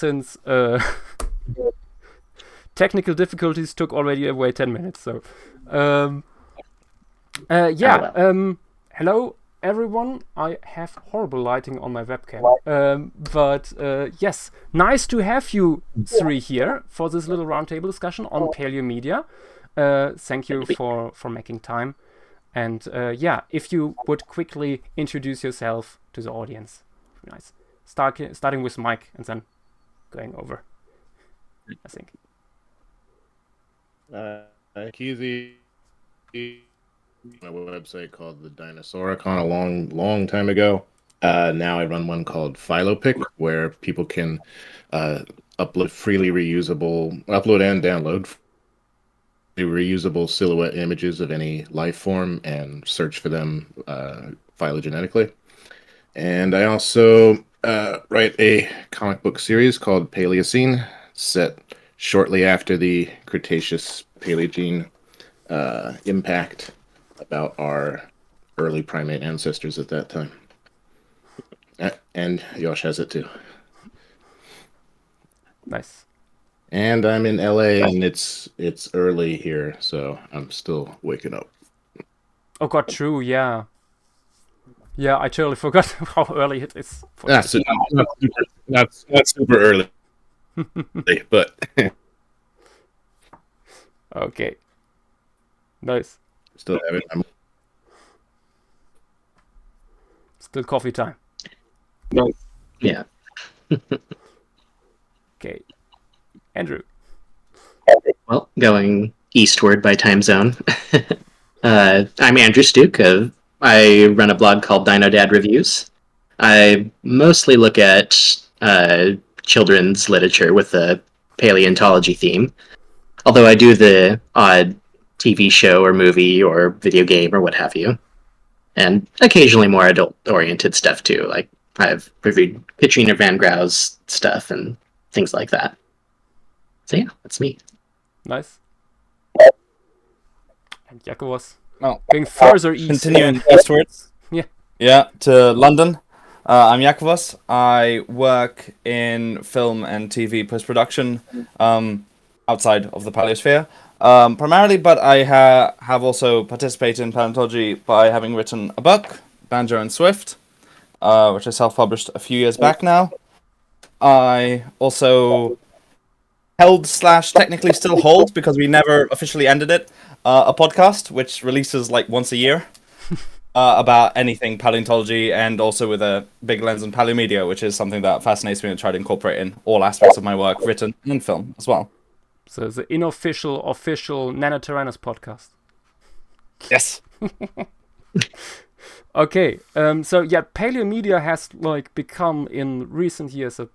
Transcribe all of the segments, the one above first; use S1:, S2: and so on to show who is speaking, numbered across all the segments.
S1: since technical difficulties took already away 10 minutes. So, hello everyone. I have horrible lighting on my webcam. But yes, nice to have you three here for this little roundtable discussion on Paleomedia. Thank you for making time. And if you would quickly introduce yourself to the audience. Nice. Starting with Mike and then going over, I think.
S2: Keesey, a website called the Dinosauricon a long time ago. Now I run one called PhiloPic, where people can upload and download reusable silhouette images of any life form and search for them phylogenetically. And I also write a comic book series called Paleocene, set shortly after the Cretaceous Paleogene impact, about our early primate ancestors at that time. And Yosh has it too.
S1: Nice.
S2: And I'm in LA, and it's early here, so I'm still waking up.
S1: Oh god, true, yeah. Yeah, I totally forgot how early it is.
S2: Not super early, but
S1: okay. Nice.
S2: Still have it.
S1: Still coffee time.
S3: Yeah.
S1: Okay. Andrew.
S3: Well, going eastward by time zone. I'm Andrew Stück. I run a blog called Dino Dad Reviews. I mostly look at children's literature with a paleontology theme, although I do the odd TV show or movie or video game or what have you, and occasionally more adult-oriented stuff too. Like I've reviewed Katrina Van Grau's stuff and things like that. So yeah, that's me.
S1: Nice. And Iacovos.
S4: Well,
S1: going further east.
S4: Continuing eastwards.
S1: Yeah,
S4: to London. I'm Iacovos. I work in film and TV post-production outside of the Paleosphere. Primarily, but I have also participated in paleontology by having written a book, Banjo and Swift, which I self-published a few years back now. I also technically still hold, because we never officially ended it, a podcast which releases like once a year about anything paleontology, and also with a big lens on Paleomedia, which is something that fascinates me and try to incorporate in all aspects of my work, written and film as well.
S1: So the official Nanotyrannus podcast.
S4: Yes.
S1: Okay. So yeah, Paleomedia has like become in recent years a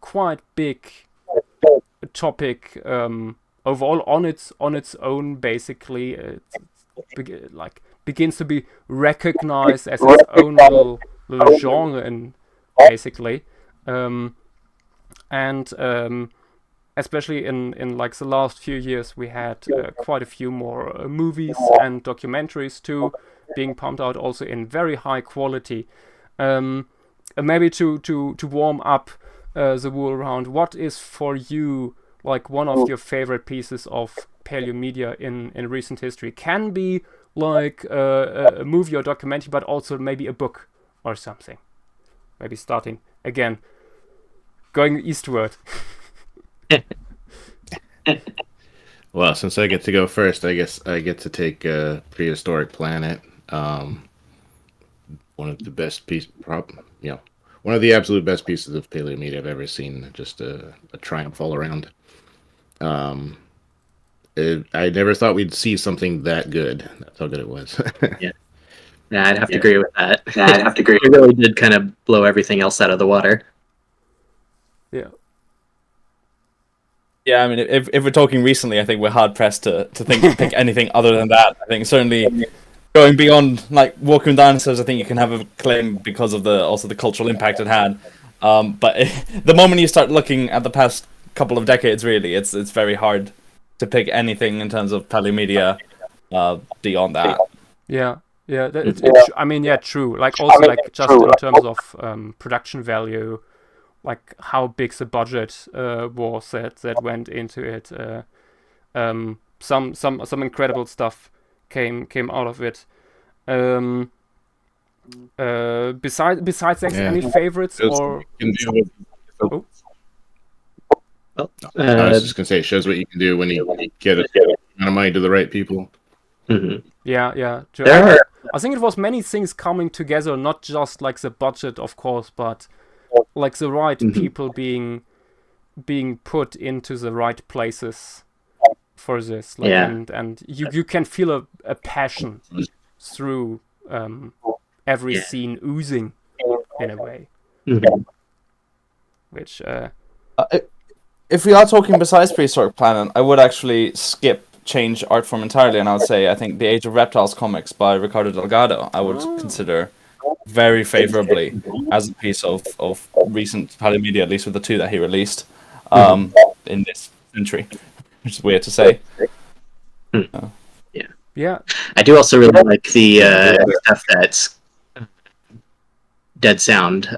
S1: quite big topic overall on its own. Basically, it's begins to be recognized as its own little genre, and basically, especially in like the last few years, we had quite a few more movies and documentaries too being pumped out, also in very high quality. Maybe to warm up the whole round, what is for you like one of your favorite pieces of Paleomedia in recent history? Can be like a movie or documentary, but also maybe a book or something. Maybe starting again, going eastward.
S2: Well, since I get to go first, I guess I get to take Prehistoric Planet. One of the best one of the absolute best pieces of Paleomedia I've ever seen. Just a triumph all around. I never thought we'd see something that good. That's how good it was.
S3: Yeah, I'd have to agree with that. It really did kind of blow everything else out of the water.
S1: Yeah.
S4: Yeah, I mean, if we're talking recently, I think we're hard pressed to pick anything other than that. I think certainly going beyond like Walking with Dinosaurs, I think you can have a claim because of the cultural impact it had. But the moment you start looking at the past couple of decades, really, it's very hard to pick anything in terms of Paleomedia beyond that.
S1: Yeah. I mean, yeah, true. Like also like just in terms of production value, how big the budget was that went into it. Some incredible stuff came out of it. Besides that, any favorites or?
S3: Well,
S2: I was just gonna say, it shows what you can do when you get a amount of money to the right people.
S3: mhm.
S1: Yeah.
S3: There are
S1: I think it was many things coming together, not just like the budget, of course, but like the right people being put into the right places for this. Like,
S3: Yeah.
S1: and you can feel a passion through every
S3: Yeah.
S1: scene oozing in a way,
S3: Mhm.
S1: which
S4: If we are talking besides Prehistoric Planet, I would actually change art form entirely, and I would say I think the Age of Reptiles comics by Ricardo Delgado I would consider very favorably as a piece of recent Paleomedia, at least with the two that he released in this century, which is weird to say.
S1: yeah.
S3: I do also really like the stuff that's Dead Sound.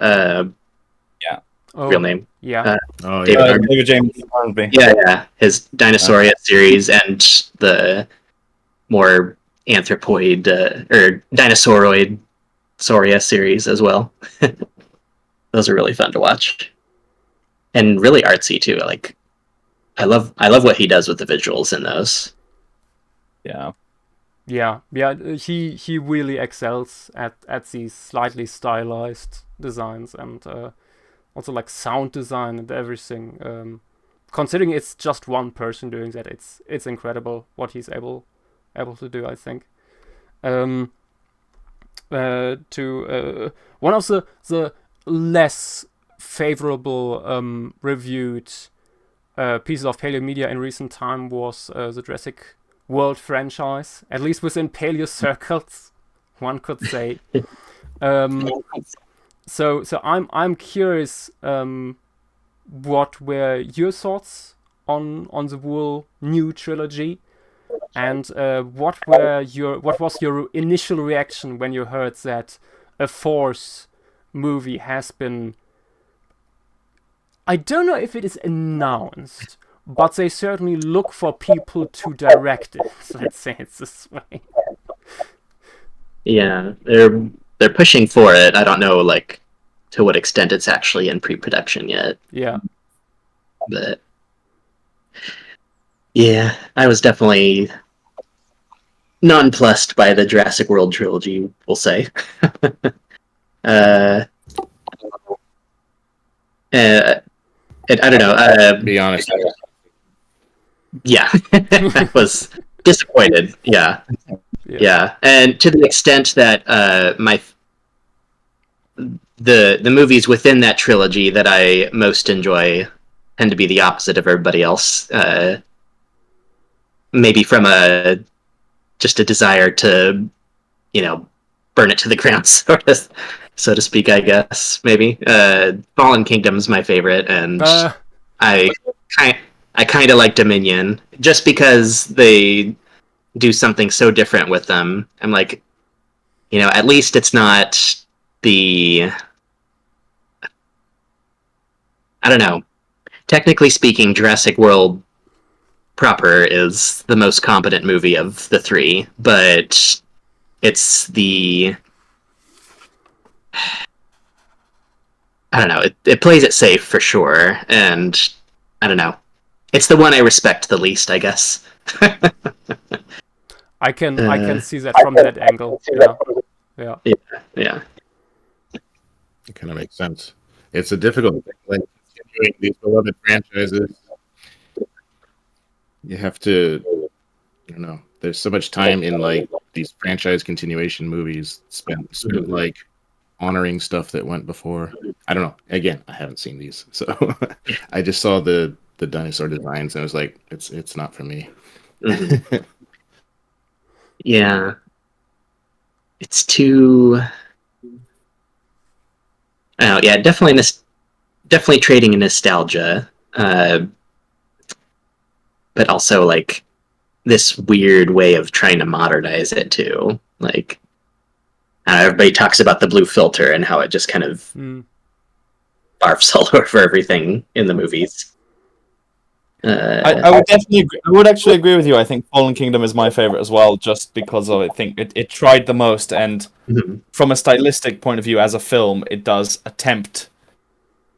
S1: Oh,
S3: Real name.
S1: Yeah.
S2: Oh
S3: David
S2: yeah,
S3: Arnold.
S4: David James Hornby.
S3: Yeah. His Dinosauria series and the more anthropoid or dinosauroid Sauria series as well. Those are really fun to watch, and really artsy too. Like, I love what he does with the visuals in those.
S4: Yeah.
S1: He really excels at these slightly stylized designs, and also like sound design and everything. Considering it's just one person doing that, it's incredible what he's able to do, I think. One of the less favorable reviewed pieces of Paleomedia in recent time was the Jurassic World franchise, at least within paleo circles, one could say. So I'm curious, what were your thoughts on the Wool new trilogy, and what was your initial reaction when you heard that a fourth movie has been? I don't know if it is announced, but they certainly look for people to direct it. Let's say it this way.
S3: Yeah, they're pushing for it. I don't know, like, to what extent it's actually in pre-production yet.
S1: Yeah.
S3: But yeah, I was definitely nonplussed by the Jurassic World trilogy, we'll say. I don't know.
S2: be honest.
S3: Yeah, I was disappointed. Yeah, and to the extent that the movies within that trilogy that I most enjoy tend to be the opposite of everybody else. Maybe from just a desire to, burn it to the ground, so to speak. I guess maybe Fallen Kingdom's my favorite, and I kind of like Dominion just because they do something so different with them. I'm like, at least it's not the, I don't know. Technically speaking, Jurassic World proper is the most competent movie of the three, but it's the, I don't know, it plays it safe for sure, and I don't know. It's the one I respect the least, I guess.
S1: I can see that from that angle. Yeah.
S2: It kind of makes sense. It's a difficult thing. Like, continuing these beloved franchises, you have to, I don't know. There's so much time in like these franchise continuation movies spent like honoring stuff that went before. I don't know. Again, I haven't seen these, so I just saw the dinosaur designs and I was like, it's not for me.
S3: Mm-hmm. Yeah, it's too. Oh yeah, definitely trading in nostalgia, but also like this weird way of trying to modernize it too. Like, everybody talks about the blue filter and how it just kind of barfs all over everything in the movies.
S4: I would definitely agree. I would actually agree with you. I think Fallen Kingdom is my favorite as well, just because I think it tried the most, and from a stylistic point of view, as a film, it does attempt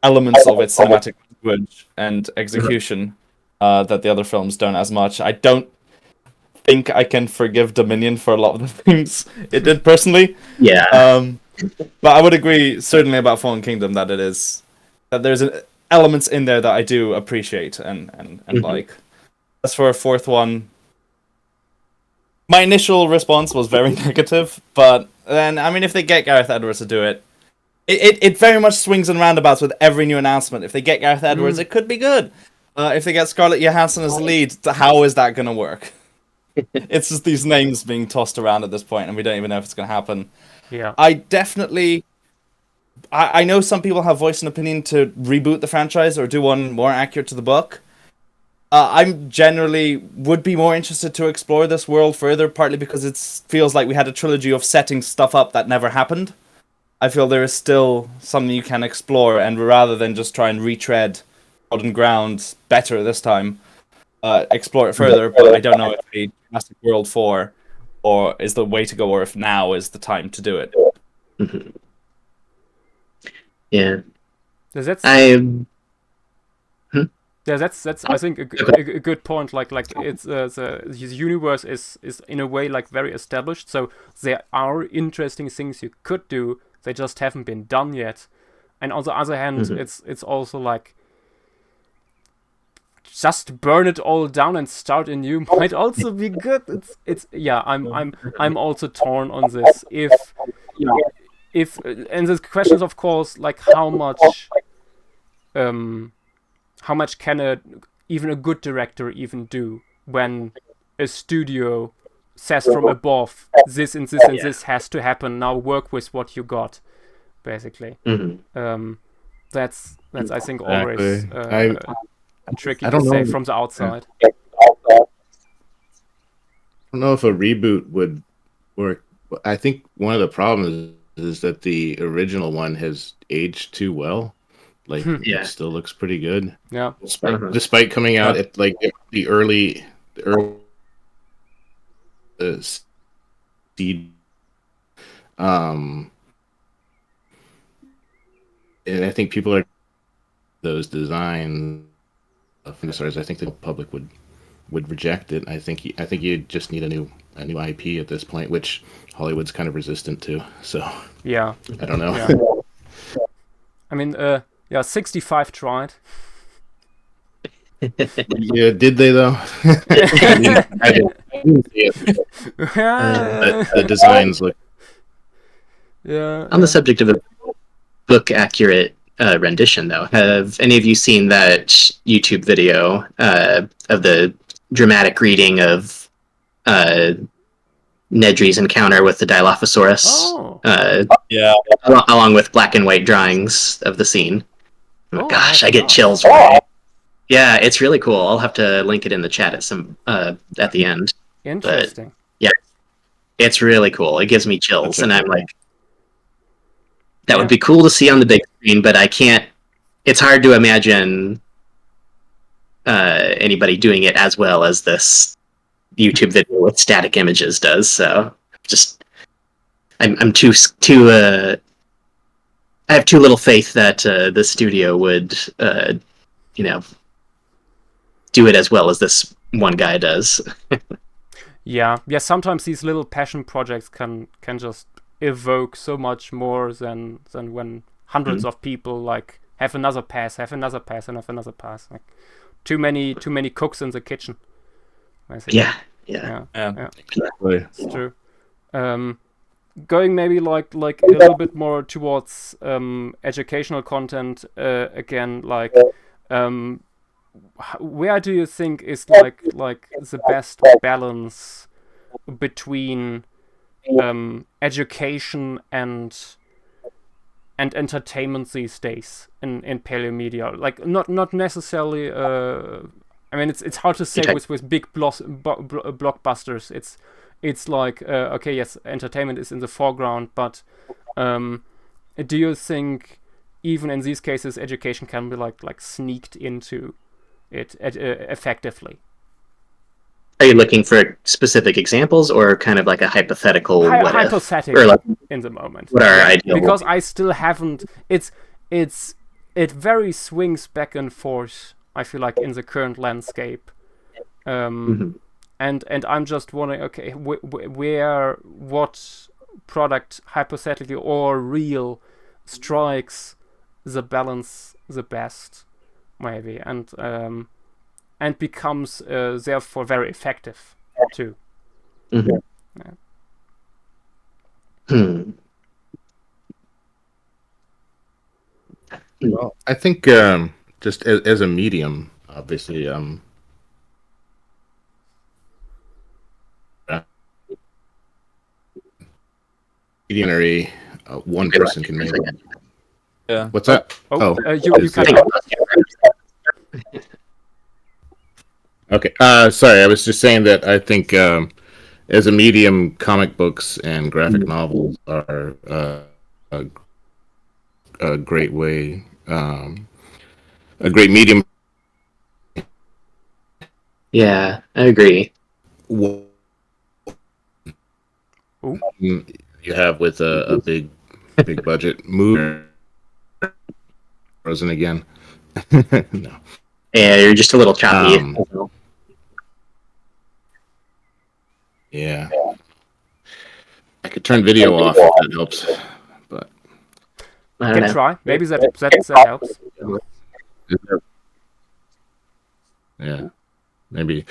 S4: elements of its cinematic language and execution that the other films don't as much. I don't think I can forgive Dominion for a lot of the things it did personally.
S3: Yeah.
S4: But I would agree certainly about Fallen Kingdom that there's elements in there that I do appreciate and like. As for a fourth one, my initial response was very negative, but then I mean, if they get Gareth Edwards to do it, it very much swings and roundabouts with every new announcement. If they get Gareth Edwards, it could be good. If they get Scarlett Johansson as lead, how is that going to work? It's just these names being tossed around at this point, and we don't even know if it's going to happen.
S1: Yeah.
S4: I know some people have voiced an opinion to reboot the franchise or do one more accurate to the book. I'm generally would be more interested to explore this world further, partly because it feels like we had a trilogy of setting stuff up that never happened. I feel there is still something you can explore, and rather than just try and retread golden ground better this time, explore it further. But I don't know if a Jurassic World 4 or is the way to go, or if now is the time to do it.
S3: Yeah.
S1: That's I think a good point. Like it's the universe is in a way like very established. So there are interesting things you could do. They just haven't been done yet. And on the other hand, it's also like just burn it all down and start anew might also be good. It's yeah. I'm also torn on this. If and the question is of course like how much can even a good director even do when a studio says from above this and this and this has to happen, now work with what you got, basically. That's I think always tricky to say from the outside.
S2: I don't know if a reboot would work. I think one of the problems is that the original one has aged too well. Like, it still looks pretty good.
S1: Yeah.
S2: Despite coming out at like the early seed. And I think people are those designs from the stars. I think the public would reject it. I think you just need a new IP at this point, which Hollywood's kind of resistant to. So
S1: yeah,
S2: I don't know.
S1: Yeah. I mean, 65 tried.
S2: Yeah, did they though? I didn't see it. The designs look.
S1: Yeah.
S3: On the subject of a book accurate rendition, though, have any of you seen that YouTube video of the dramatic reading of Nedry's encounter with the Dilophosaurus?
S1: Oh.
S3: Along with black and white drawings of the scene.
S1: Oh,
S3: gosh, I get chills. Right? Yeah, it's really cool. I'll have to link it in the chat at the end.
S1: Interesting.
S3: But, yeah, it's really cool. It gives me chills, and I'm like, that would be cool to see on the big screen, but I can't. It's hard to imagine anybody doing it as well as this YouTube video with static images does. So, I'm too. I have too little faith that the studio would, do it as well as this one guy does.
S1: Yeah. Sometimes these little passion projects can just evoke so much more than when hundreds of people like have another pass, and have another pass. Like too many cooks in the kitchen.
S3: Yeah.
S2: Exactly.
S1: It's true. Going maybe like a little bit more towards educational content again. Like, where do you think is like the best balance between education and entertainment these days in Paleomedia? Like not necessarily. I mean, it's hard to say with big blockbusters. It's like okay, yes, entertainment is in the foreground, but do you think even in these cases, education can be like sneaked into it effectively.
S3: Are you looking for specific examples or kind of like a hypothetical what
S1: hypothetical
S3: if? Or like,
S1: in the moment?
S3: what are ideal?
S1: Because I still haven't. It very swings back and forth. I feel like in the current landscape, and I'm just wondering, okay, what product hypothetically or real strikes the balance the best, maybe, and becomes therefore very effective too.
S3: Mm-hmm.
S1: Yeah.
S2: Well, I think just as a medium, obviously, medium, one person can make it.
S4: Yeah.
S2: What's that?
S1: You can.
S2: Okay. Sorry, I was just saying that I think as a medium, comic books and graphic novels are a great way, a great medium.
S3: Yeah, I agree.
S2: You have with a big budget movie. Frozen again. No.
S3: Yeah, you're just a little choppy.
S2: Yeah. I could turn video off if that helps, but
S3: I don't know.
S1: Try. Maybe that helps.
S2: Yeah, maybe.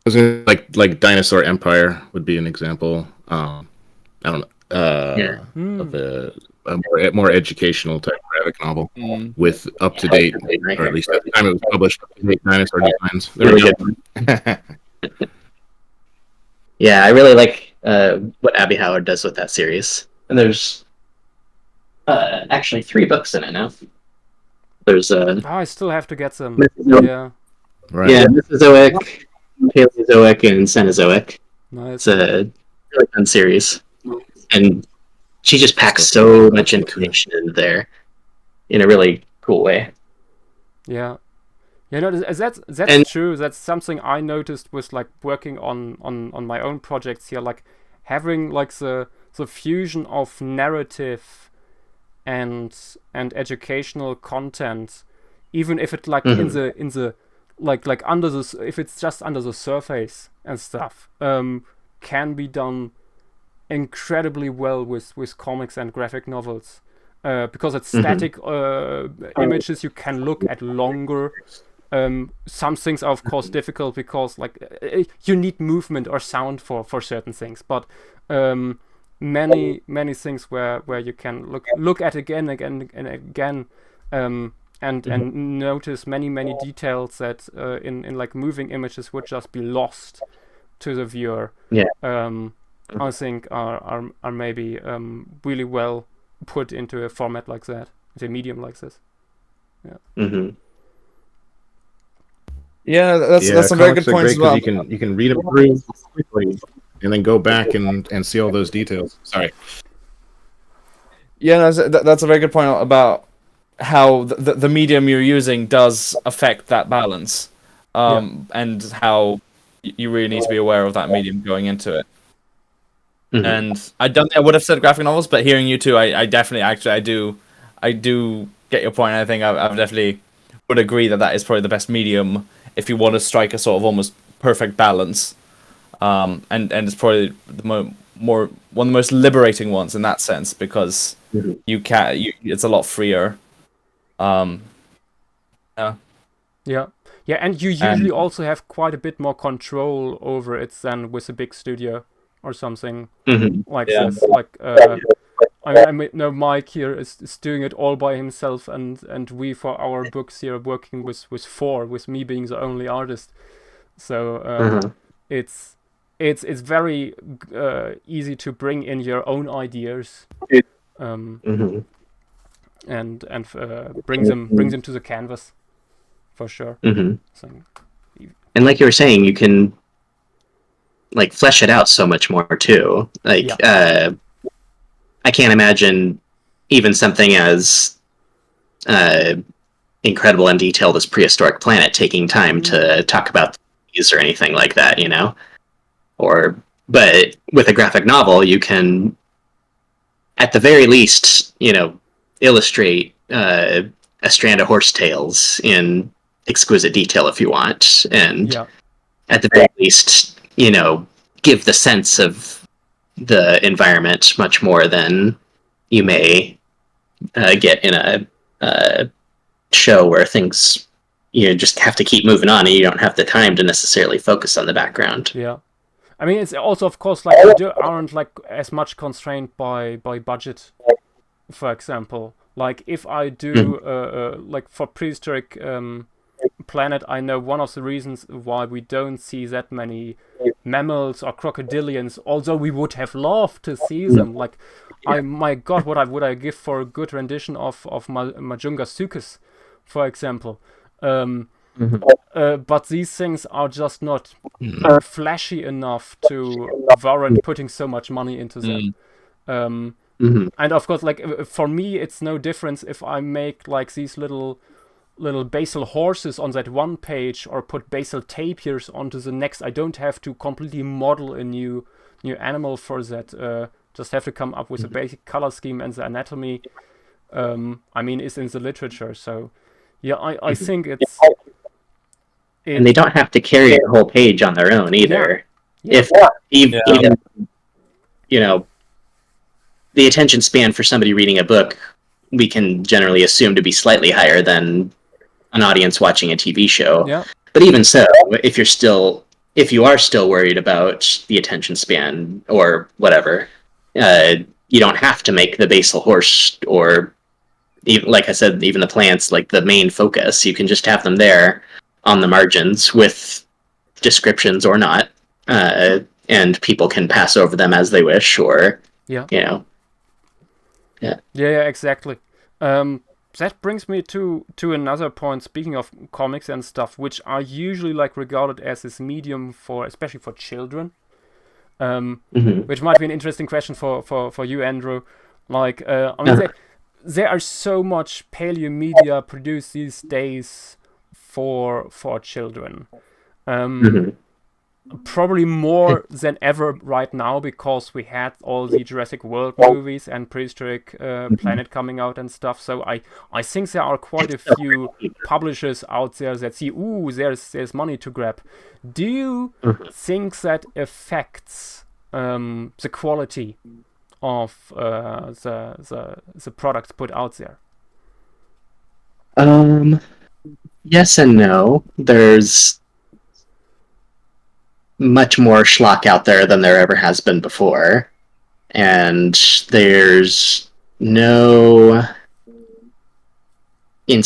S2: Like Dinosaur Empire would be an example. I don't know. Of a more educational type graphic novel with up to date, or at least at the time it was published, up to date dinosaur designs. There we go.
S3: Yeah, I really like what Abby Howard does with that series. And there's actually 3 books in it now. There's
S1: I still have to get some.
S3: Yeah.
S2: Right.
S3: Yeah, Mesozoic, Paleozoic, and Cenozoic.
S1: Nice.
S3: It's a really fun series. And she just packs so much information in there in a really cool way.
S1: Yeah. Yeah, no, that's true. That's something I noticed with like working on my own projects here, like having like the fusion of narrative and educational content, even if it like in the like under the, if it's just under the surface and stuff, can be done incredibly well with comics and graphic novels, because it's static images you can look at longer. Some things are of course difficult because like you need movement or sound for certain things, but many things where you can look at again and again, and notice many details that in like moving images would just be lost to the viewer. I think are maybe really well put into a format like that, into a medium like this.
S4: Yeah, that's a very good point as well.
S2: You can read them through quickly and then go back and see all those details. Sorry.
S4: Yeah, that's a very good point about how the medium you're using does affect that balance, and how you really need to be aware of that medium going into it. And I don't think I would have said graphic novels, but hearing you two, I definitely I do get your point. I think I definitely would agree that is probably the best medium if you want to strike a sort of almost perfect balance, and it's probably the one of the most liberating ones in that sense, because it's a lot freer.
S1: Yeah, and you usually also have quite a bit more control over it than with a big studio or something like this. Like I know Mike here is doing it all by himself, and we for our books here are working with 4, with me being the only artist. So it's very easy to bring in your own ideas, and bring them to the canvas, for sure. So,
S3: and like you were saying, you can like flesh it out so much more too. Like I can't imagine even something as incredible and detailed as Prehistoric Planet taking time to talk about these or anything like that, you know? But with a graphic novel, you can, at the very least, you know, illustrate a strand of horsetails in exquisite detail if you want, and at the very least, you know, give the sense of the environment much more than you may get in a show where things, you just have to keep moving on and you don't have the time to necessarily focus on the background.
S1: Yeah. I mean, it's also, of course, like, you aren't like as much constrained by budget, for example. Like, if I do, like, for Prehistoric Planet, I know one of the reasons why we don't see that many mammals or crocodilians, although we would have loved to see them. Like, my God, what would I give for a good rendition of Majunga Sucus, for example. But these things are just not flashy enough to warrant putting so much money into them. And of course, like, for me, it's no difference if I make like these little basal horses on that one page or put basal tapirs onto the next. I don't have to completely model a new animal for that. Just have to come up with a basic color scheme, and the anatomy, I mean, is in the literature. So yeah, I think it's...
S3: And they don't have to carry the whole page on their own either. Even, you know, the attention span for somebody reading a book, we can generally assume to be slightly higher than an audience watching a TV show.
S1: Yeah.
S3: But even so, if you are still worried about the attention span or whatever, you don't have to make the basal horse or, even, like I said, even the plants, like the main focus. You can just have them there on the margins with descriptions or not, and people can pass over them as they wish, or you know.
S1: Yeah, exactly. That brings me to another point. Speaking of comics and stuff, which are usually like regarded as this medium for, especially for children, which might be an interesting question for you, Andrew. Like, I mean, there are so much Paleomedia produced these days for children. Probably more than ever right now, because we had all the Jurassic World movies and Prehistoric Planet coming out and stuff. So I think there are quite a few publishers out there that see, there's money to grab. Do you think that affects the quality of the products put out there?
S3: Yes and no. There's much more schlock out there than there ever has been before, and there's no I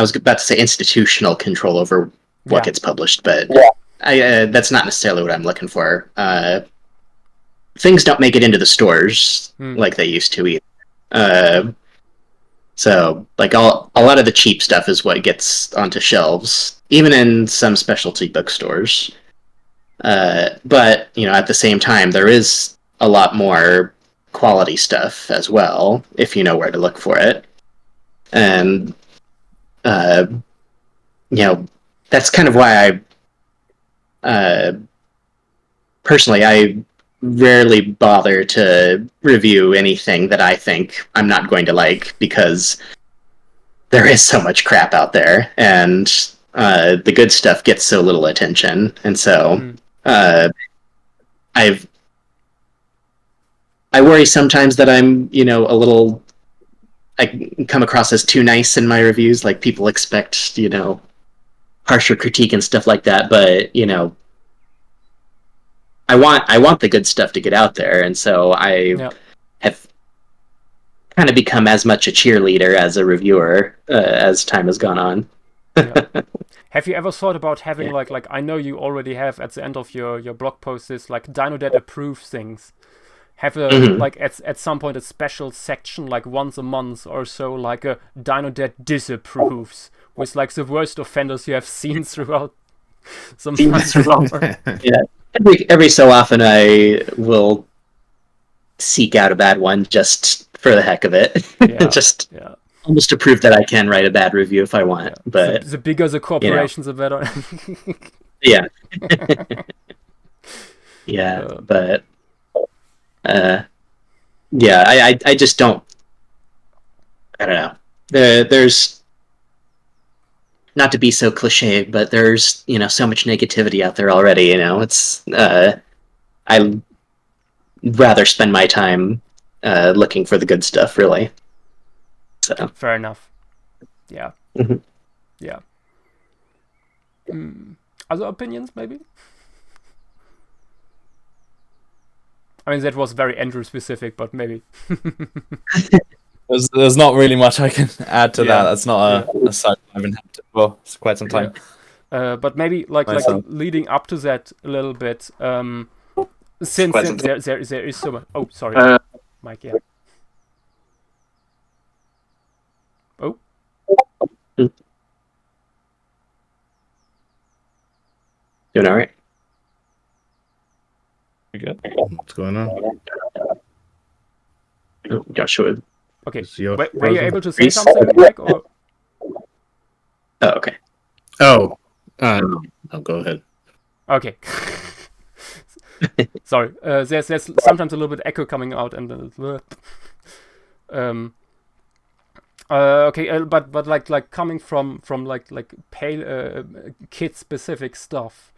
S3: was about to say institutional control over what gets published, but that's not necessarily what I'm looking for. Things don't make it into the stores like they used to either. So, like, a lot of the cheap stuff is what gets onto shelves, even in some specialty bookstores. But, you know, at the same time, there is a lot more quality stuff as well, if you know where to look for it. And, you know, that's kind of why personally, I rarely bother to review anything that I think I'm not going to like, because there is so much crap out there, and the good stuff gets so little attention. And so I worry sometimes that I'm, you know, I come across as too nice in my reviews, like people expect, you know, harsher critique and stuff like that, but, you know, I want the good stuff to get out there, and so I have kind of become as much a cheerleader as a reviewer as time has gone on.
S1: Have you ever thought about having like I know you already have at the end of your blog posts this like Dino Dad approves things. Have like at some point a special section like once a month or so, like a Dino Dad disapproves, with like the worst offenders you have seen throughout some months.
S3: Every so often I will seek out a bad one just for the heck of it.
S1: Yeah.
S3: Just
S1: Yeah.
S3: almost to prove that I can write a bad review if I want.
S1: Yeah.
S3: But
S1: the bigger the corporations, the better.
S3: yeah. Yeah, but yeah, I just don't. I don't know. There's not to be so cliche, but there's so much negativity out there already. It's I rather spend my time looking for the good stuff, really. So
S1: fair enough. Yeah.
S3: Mhm.
S1: Yeah. Other opinions, maybe? I mean, that was very Andrew specific, but maybe.
S4: There's not really much I can add to that. That's not
S1: Yeah.
S4: a side I've been had for quite some time.
S1: But maybe like
S4: Myself.
S1: leading up to that a little bit. Since
S4: Quite some
S1: there is so much. Oh, sorry, Mike. Yeah. Oh.
S3: doing all right.
S4: You good?
S2: What's going on?
S3: Oh, Joshua.
S1: Okay.
S2: Is your
S1: Were you
S2: frozen?
S1: able to say something, Mike? Or
S3: Oh, okay.
S2: Oh, no, go ahead.
S1: okay. Sorry. There's sometimes a little bit echo coming out, and okay. But like coming from like pale kid specific stuff.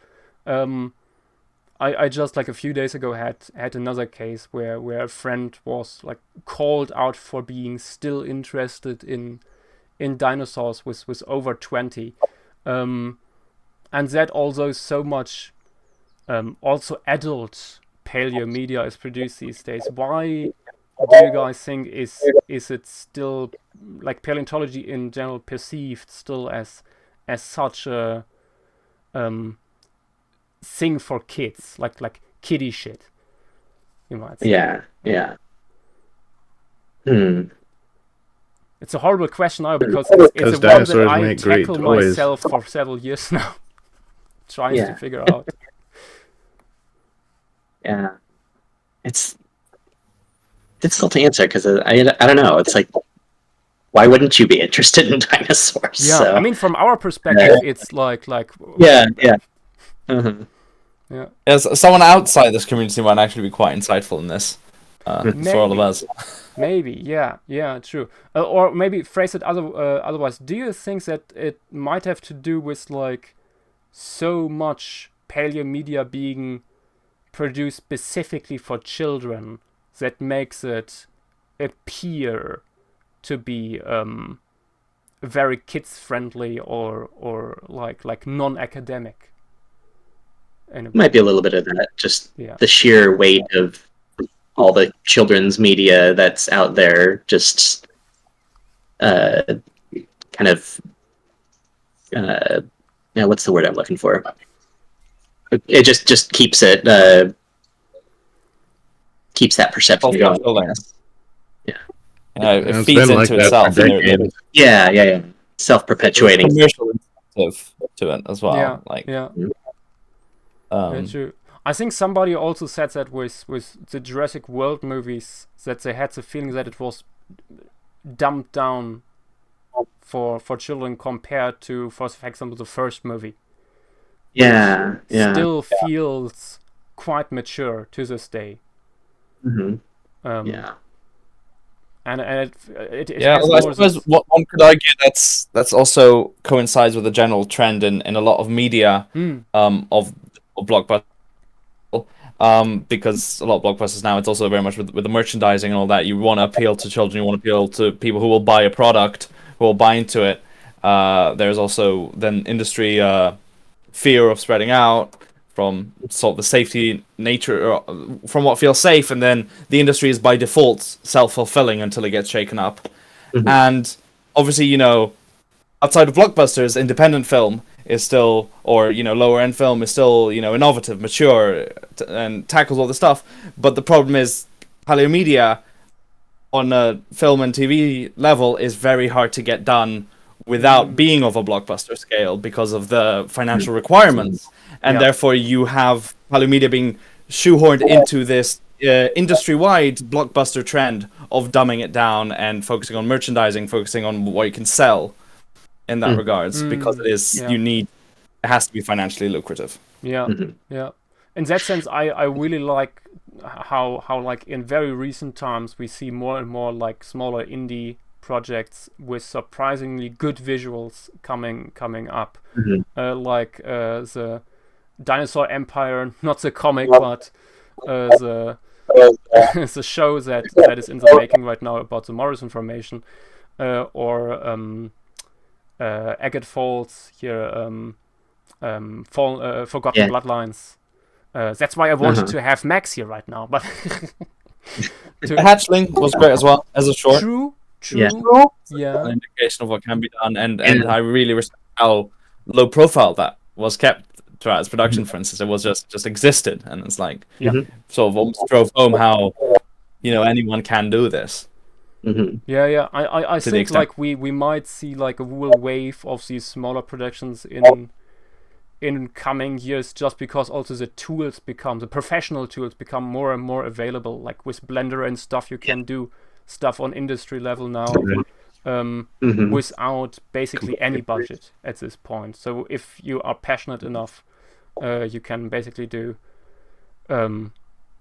S1: I just like a few days ago had another case where a friend was like called out for being still interested in dinosaurs with over 20, and that although so much also adult paleo media is produced these days, why do you guys think is it still like paleontology in general perceived still as such a thing for kids, like kiddie shit, you might say?
S3: Yeah.
S1: It's a horrible question now because it's a one that
S2: dinosaurs
S1: I
S2: make great
S1: tackle
S2: toys.
S1: myself for several years now, trying to figure out.
S3: Yeah. It's difficult to answer because I don't know. It's like, why wouldn't you be interested in dinosaurs?
S1: Yeah,
S3: So,
S1: I mean, from our perspective, it's like
S3: yeah. Mhm.
S1: yeah.
S4: Yes, someone outside this community might actually be quite insightful in this for all of us.
S1: Maybe, yeah, true. Or maybe phrase it otherwise. Do you think that it might have to do with like so much paleo media being produced specifically for children that makes it appear to be very kids friendly or like non-academic?
S3: Might be a little bit of that. Just
S1: Yeah.
S3: the sheer weight of all the children's media that's out there. Just kind of. What's the word I'm looking for? It just keeps it keeps that perception going. Yeah.
S4: It
S2: It's
S4: feeds
S2: been
S4: into
S2: like that
S4: itself.
S2: for decades.
S3: Yeah. Self-perpetuating.
S4: Commercial incentive to it as well.
S1: Yeah,
S4: Like,
S1: yeah. Very true. I think somebody also said that with the Jurassic World movies, that they had the feeling that it was dumbed down for children compared to, for example, the first movie.
S3: Yeah.
S1: Still feels quite mature to this day.
S3: Mhm.
S1: And it
S4: yeah,
S1: has
S4: well, I
S1: more
S4: suppose what one could argue that's also coincides with a general trend in a lot of media of blockbuster. Because a lot of blockbusters now, it's also very much with the merchandising and all that. You want to appeal to children, you want to appeal to people who will buy a product, who will buy into it. There's also then industry fear of spreading out from sort of the safety nature, from what feels safe, and then the industry is by default self-fulfilling until it gets shaken up.
S3: Mhm.
S4: And obviously, outside of blockbusters, independent film is still, or lower end film is still, innovative, mature, and tackles all the stuff. But the problem is, Paleo Media on a film and TV level is very hard to get done without being of a blockbuster scale because of the financial requirements, and therefore you have Paleo Media being shoehorned into this industry-wide blockbuster trend of dumbing it down and focusing on merchandising, focusing on what you can sell in that regards, because it has to be financially lucrative.
S1: Yeah, yeah. In that sense, I really like how like in very recent times we see more and more like smaller indie projects with surprisingly good visuals coming up, like the Dinosaur Empire, not the comic, but the the show that is in the making right now about the Morrison Formation, or Agate Falls here, Forgotten Bloodlines. That's why I wanted to have Max here right now, but
S4: The Hatchling was great as well as a short.
S1: True. Yeah.
S4: An indication of what can be done, and I really respect how low profile that was kept throughout its production. For instance, it was just existed, and it's like sort of almost drove home how anyone can do this.
S1: Yeah. I think like we might see like a real wave of these smaller productions in coming years, just because also the professional tools become more and more available. Like with Blender and stuff, you can do stuff on industry level now without basically any budget at this point. So if you are passionate enough, you can basically do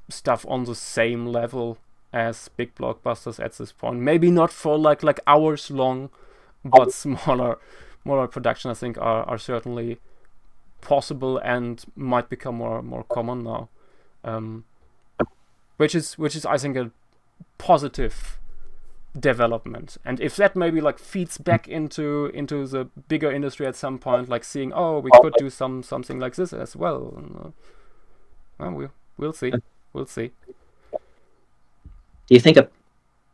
S1: stuff on the same level as big blockbusters at this point. Maybe not for like hours long, but smaller production, I think, are certainly possible and might become more common now, which is I think a positive development. And if that maybe like feeds back into the bigger industry at some point, like seeing, we could do something like this as well, we'll see.
S3: Do you think a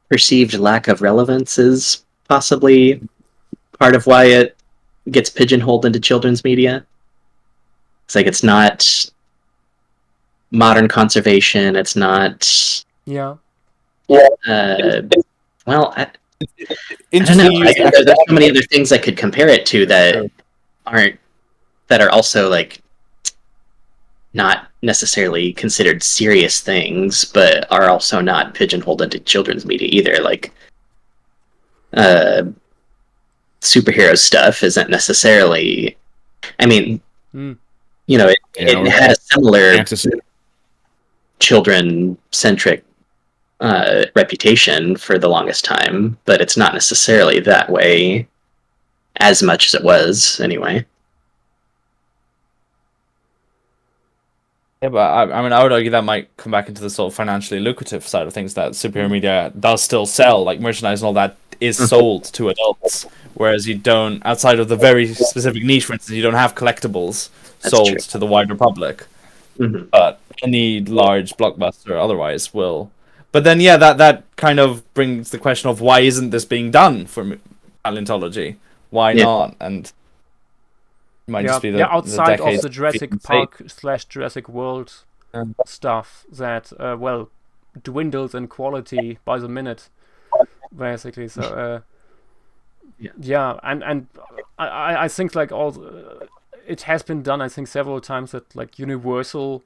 S3: perceived lack of relevance is possibly part of why it gets pigeonholed into children's media? It's like it's not modern conservation. It's not.
S1: Yeah.
S3: Well, I don't know. There's so many other things I could compare it to that are also like not necessarily considered serious things, but are also not pigeonholed into children's media either. Like, superhero stuff isn't necessarily. I mean, it had a similar children-centric reputation for the longest time, but it's not necessarily that way as much as it was anyway.
S4: Yeah, but I mean, I would argue that might come back into the sort of financially lucrative side of things, that superhero media does still sell, like merchandise and all that is sold to adults, whereas you don't, outside of the very specific niche, for instance, you don't have collectibles sold to the wider public. But any large blockbuster otherwise will. But then, that kind of brings the question of why isn't this being done for paleontology? Why not? And it might just be
S1: outside of the Jurassic Park / Jurassic World stuff that dwindles in quality by the minute, basically. So and I think like it has been done, I think, several times that like Universal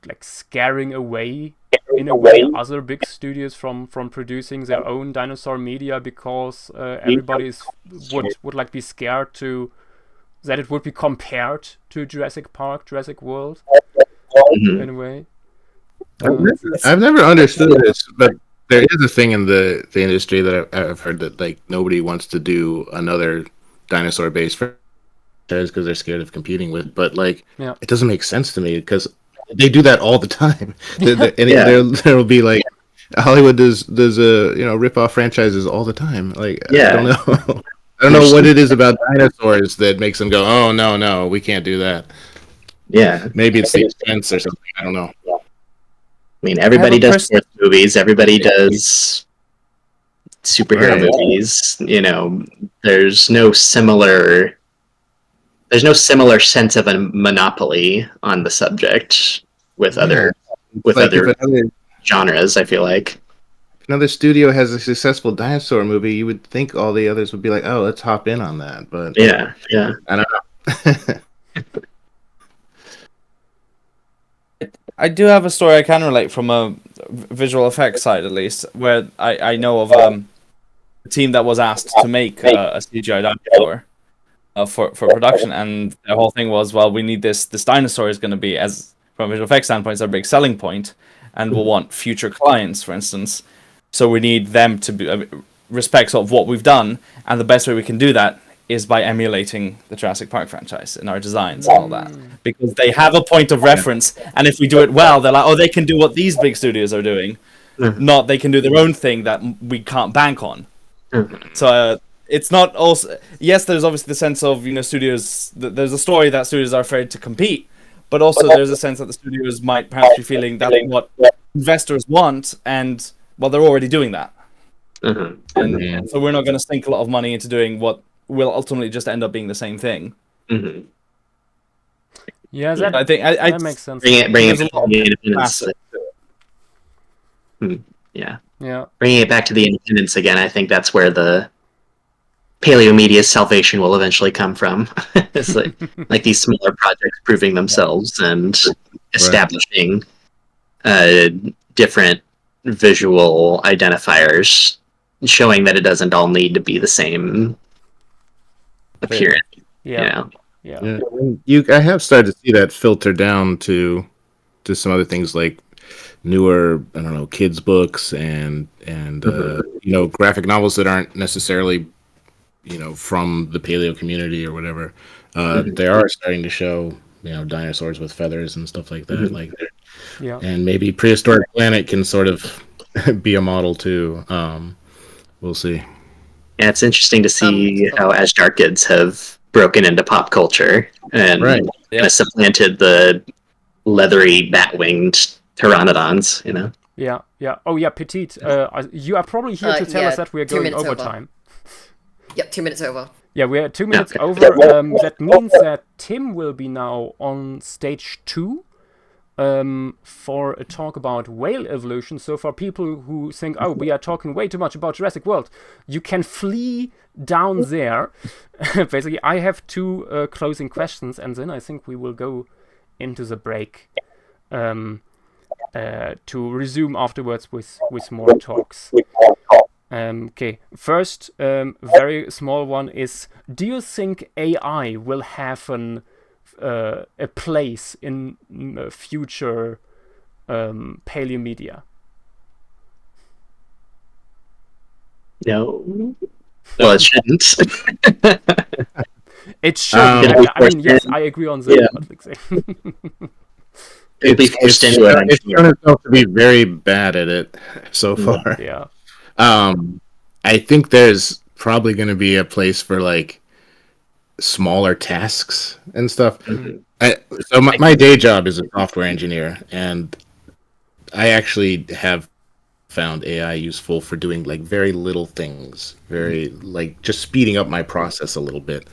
S1: like scaring away in a way other big studios from producing their own dinosaur media, because everybody would like be scared that it would be compared to Jurassic Park, Jurassic World in a way.
S2: I've never understood this, but there is a thing in the industry that I've heard that like nobody wants to do another dinosaur based franchise because they're scared of competing with. But like, it doesn't make sense to me because they do that all the time. There will be like Hollywood does rip off franchises all the time. Like I don't know. I don't know what it is about dinosaurs that makes them go, oh no, we can't do that.
S3: Yeah,
S2: maybe it's the expense or something. I don't know.
S3: I mean, everybody does sports movies. Everybody does superhero movies. There's no similar sense of a monopoly on the subject with other genres. I feel like
S2: if another studio has a successful dinosaur movie, you would think all the others would be like, oh, let's hop in on that. But I don't know.
S4: I do have a story I can relate from a visual effects side, at least, where I know of a team that was asked to make a CGI dinosaur for production, and the whole thing was, well, we need this dinosaur is going to be, as from a visual effects standpoint, is a big selling point, and we'll want future clients, for instance. So we need them to be respect sort of what we've done, and the best way we can do that is by emulating the Jurassic Park franchise in our designs and all that, because they have a point of reference, and if we do it well, they're like, oh, they can do what these big studios are doing, not they can do their own thing that we can't bank on. So it's not also, yes, there's obviously the sense of, studios, there's a story that studios are afraid to compete, but also there's a sense that the studios might perhaps be feeling that's what investors want, and well, they're already doing that. And so we're not going to sink a lot of money into doing what will ultimately just end up being the same thing.
S1: Yeah, that,
S4: I think
S1: that makes sense.
S3: Bring it
S4: There's
S3: back
S4: a lot
S3: to the
S4: of
S3: independence.
S4: facets.
S3: Yeah. Bringing it back to the independence again, I think that's where the Paleomedia's salvation will eventually come from. It's like these smaller projects proving themselves and establishing different visual identifiers, showing that it doesn't all need to be the same appearance.
S1: Yeah.
S2: I have started to see that filter down to some other things like newer, I don't know, kids books and graphic novels that aren't necessarily from the paleo community or whatever. They are starting to show dinosaurs with feathers and stuff like that. And maybe Prehistoric Planet can sort of be a model too. We'll see.
S3: Yeah, it's interesting to see how Asgardians have broken into pop culture and kind of supplanted the leathery bat-winged pteranodons,
S1: Yeah. Oh, yeah, Petite. You are probably here to tell us that we are going overtime.
S5: Yep, 2 minutes over.
S1: Yeah, we're 2 minutes over. That means that Tim will be now on stage 2 for a talk about whale evolution. So for people who think, oh, we are talking way too much about Jurassic World, you can flee down there. Basically, I have 2 closing questions, and then I think we will go into the break to resume afterwards with more talks. Okay, first, very small one is, do you think AI will have a place in future Paleomedia?
S3: No. Well, it shouldn't.
S1: It should. I mean, yes, I agree on that.
S2: It's shown itself to be very bad at it so far.
S1: Yeah.
S2: I think there's probably going to be a place for like smaller tasks and stuff. So my day job is a software engineer, and I actually have found AI useful for doing like very little things, very like just speeding up my process a little bit.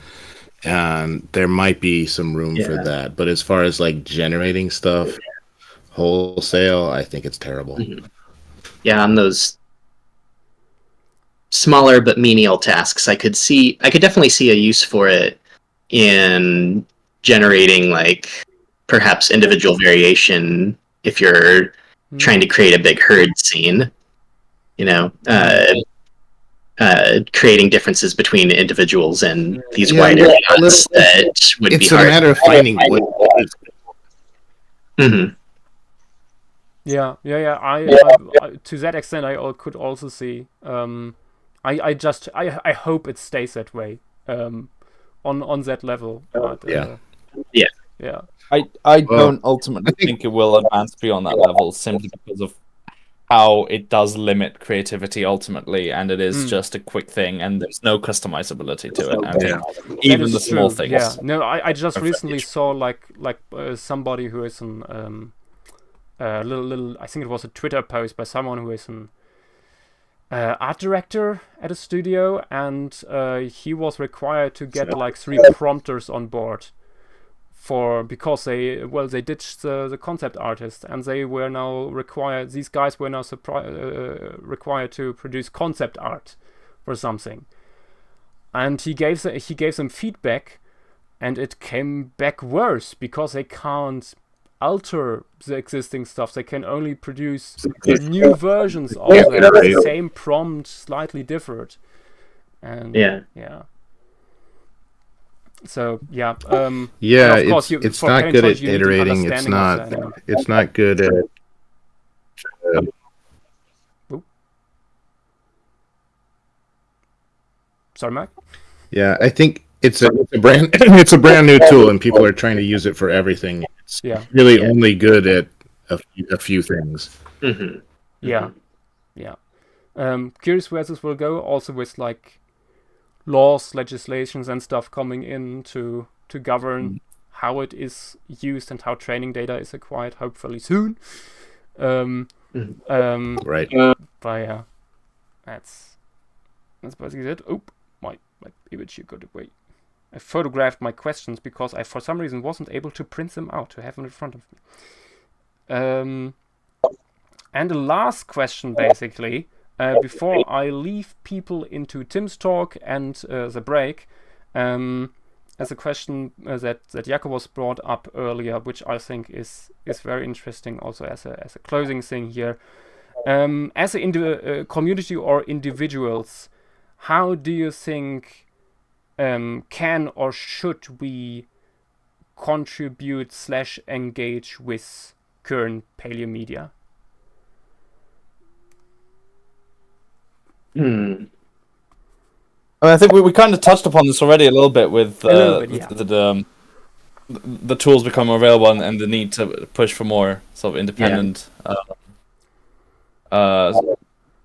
S2: And there might be some room for that, but as far as like generating stuff wholesale, I think it's terrible.
S3: Yeah, on those smaller but menial tasks, I could definitely see a use for it in generating like perhaps individual variation if you're trying to create a big herd scene, creating differences between individuals and these wide areas that would be hard.
S2: It's a matter of finding what is.
S1: Yeah. I to that extent, I could also see. I hope it stays that way. On that level. But, yeah.
S4: I don't ultimately think it will advance beyond that level, simply because of how it does limit creativity ultimately, and it is just a quick thing, and there's no customizability to it. I mean, even the small things.
S1: Yeah. No, I just recently saw like somebody who is an little. I think it was a Twitter post by someone who is an art director at a studio, and he was required to get like 3 prompters on board because they ditched the concept artist, and they were now required. These guys were now required to produce concept art for something, and he gave them feedback, and it came back worse because they can't alter the existing stuff. They can only produce new versions of them. The same prompt, slightly different. And yeah. So yeah.
S2: Yeah,
S1: of course
S2: it's not good at iterating. It's not good at.
S1: Sorry, Mike.
S2: Yeah, I think it's a brand new tool, and people are trying to use it for everything. It's really only good at a few things.
S3: Mm-hmm.
S1: Yeah, yeah. Curious where this will go. Also with like laws, legislations, and stuff coming in to govern how it is used and how training data is acquired. Hopefully soon.
S2: Right.
S1: But yeah, that's basically it. Oh, my image you got away. I photographed my questions because I, for some reason, wasn't able to print them out to have them in front of me. And the last question, basically, before I leave people into Tim's talk and the break, as a question that Iacovos brought up earlier, which I think is very interesting, also as a closing thing here. As a community or individuals, how do you think can or should we contribute / engage with current Paleomedia?
S4: I think we kind of touched upon this already a little bit with the tools becoming available and the need to push for more sort of independent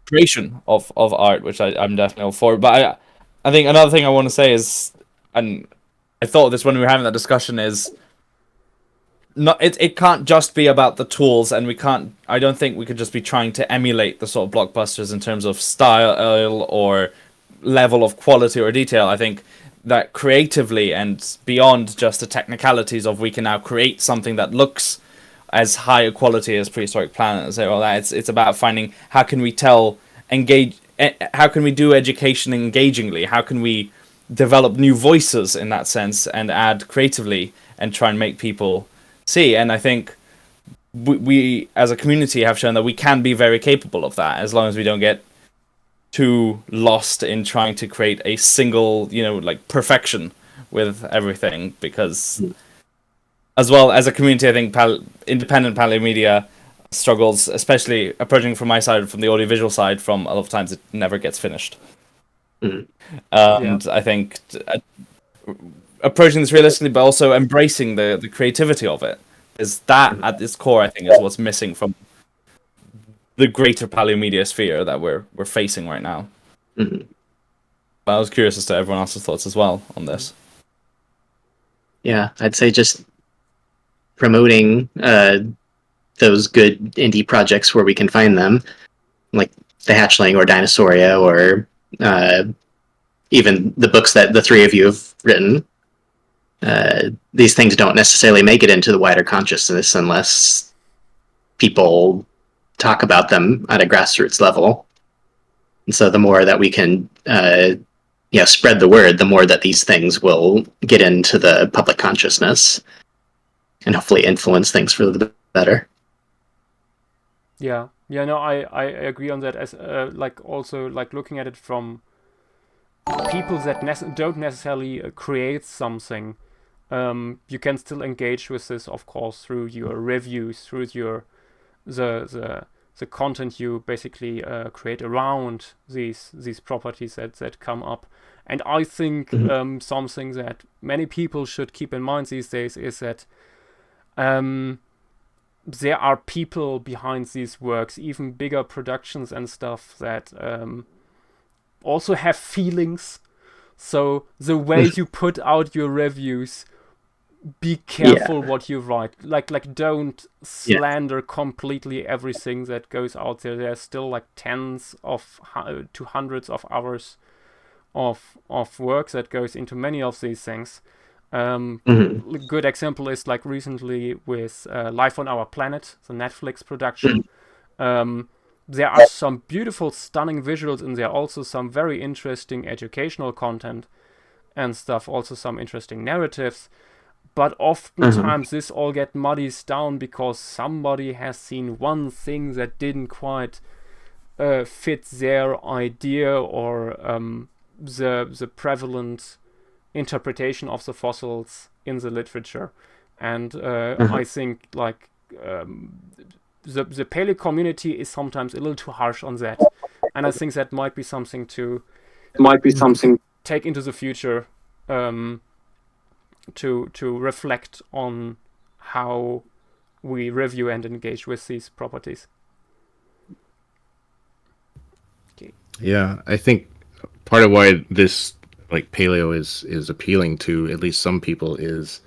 S4: creation of art, which I'm definitely all for. But I think another thing I want to say is, and I thought this when we were having that discussion, is it can't just be about the tools, and I don't think we could just be trying to emulate the sort of blockbusters in terms of style or level of quality or detail. I think that creatively and beyond just the technicalities of we can now create something that looks as high a quality as Prehistoric Planet and say all that, it's about finding how can we how can we do education engagingly, how can we develop new voices in that sense and add creatively and try and make people see. And I think we as a community have shown that we can be very capable of that, as long as we don't get too lost in trying to create a single, perfection with everything. Because as well as a community, I think independent Paleomedia struggles, especially approaching from my side, from the audiovisual side, from a lot of times it never gets finished. And I think approaching this realistically, but also embracing the creativity of it, is that at its core, I think, is what's missing from the greater Paleomedia sphere that we're facing right now. But I was curious as to everyone else's thoughts as well on this.
S3: Yeah, I'd say just promoting those good indie projects where we can find them, like The Hatchling or Dinosauria, or even the books that the three of you have written. These things don't necessarily make it into the wider consciousness unless people talk about them at a grassroots level. And so the more that we can spread the word, the more that these things will get into the public consciousness and hopefully influence things for the better.
S1: Yeah, no, I agree on that. As also looking at it from people that don't necessarily create something, you can still engage with this, of course, through your reviews, through your the content you basically create around these properties that come up. And I think something that many people should keep in mind these days is that there are people behind these works, even bigger productions and stuff, that also have feelings. So the way you put out your reviews, be careful what you write. Like don't slander completely everything that goes out there. There's still like tens to hundreds of hours of work that goes into many of these things. Good example is like recently with Life on Our Planet, the Netflix production. There are some beautiful, stunning visuals in there. Also some very interesting educational content and stuff. Also some interesting narratives. but oftentimes this all get muddies down because somebody has seen one thing that didn't quite fit their idea or the prevalent interpretation of the fossils in the literature. And I think like the paleo community is sometimes a little too harsh on that, and I think that might be something to take into the future, to reflect on how we review and engage with these properties. Okay.
S2: Yeah, I think part of why this like paleo is appealing to at least some people is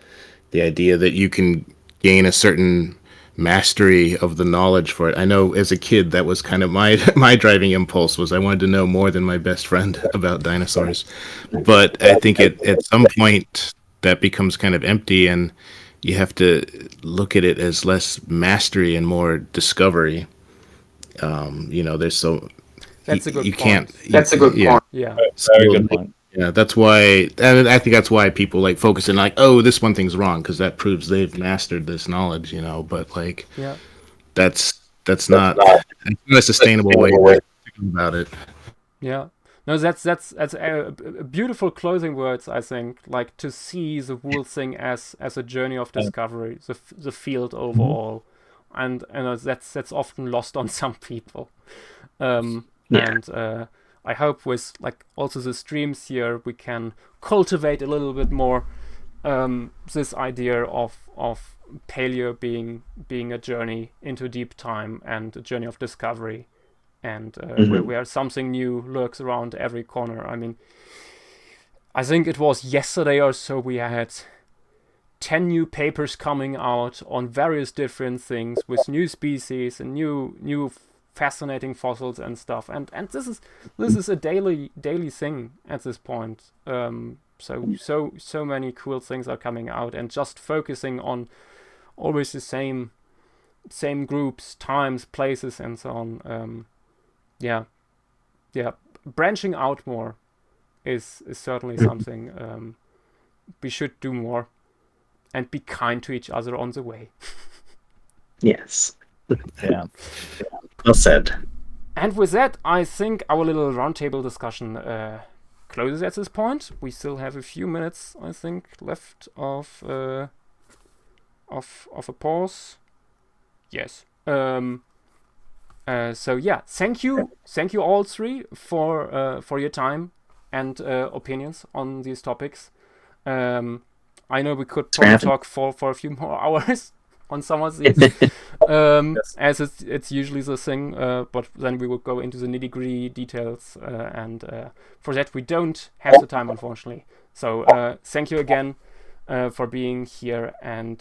S2: the idea that you can gain a certain mastery of the knowledge for it. I know as a kid that was kind of my driving impulse was I wanted to know more than my best friend about dinosaurs. But I think at some point that becomes kind of empty and you have to look at it as less mastery and more discovery. There's so
S1: That's a good
S2: you
S1: point.
S2: can't.
S3: That's a good point.
S1: Yeah.
S4: Very good point.
S2: Yeah, that's why. And I think that's why people like focus in like, oh, this one thing's wrong because that proves they've mastered this knowledge, But like,
S1: Yeah.
S2: that's not a sustainable way to think about it.
S1: Yeah. No, that's a beautiful closing words, I think. Like to see the whole thing as a journey of discovery, the field overall, and that's often lost on some people. And I hope with like also the streams here we can cultivate a little bit more this idea of paleo being a journey into deep time and a journey of discovery, and where something new lurks around every corner. I mean, I think it was yesterday or so we had 10 new papers coming out on various different things with new species and new fascinating fossils and stuff, and this is a daily thing at this point. So many cool things are coming out, and just focusing on always the same groups, times, places, and so on. Branching out more is certainly something we should do more, and be kind to each other on the way.
S3: Yes.
S4: Yeah.
S3: Well said.
S1: And with that, I think our little roundtable discussion closes at this point. We still have a few minutes, I think, left of a pause. Yes. So yeah, thank you all three for your time and opinions on these topics. I know we could probably talk for a few more hours on some of these, as it's usually the thing, but then we will go into the nitty-gritty details, and for that we don't have the time, unfortunately. So thank you again for being here, and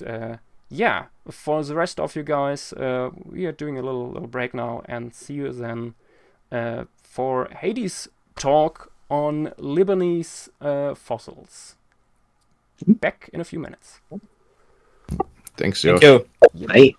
S1: for the rest of you guys, we are doing a little break now, and see you then for Hades' talk on Lebanese fossils. Back in a few minutes.
S2: Thanks, Joe.
S4: Thank you.
S3: Bye.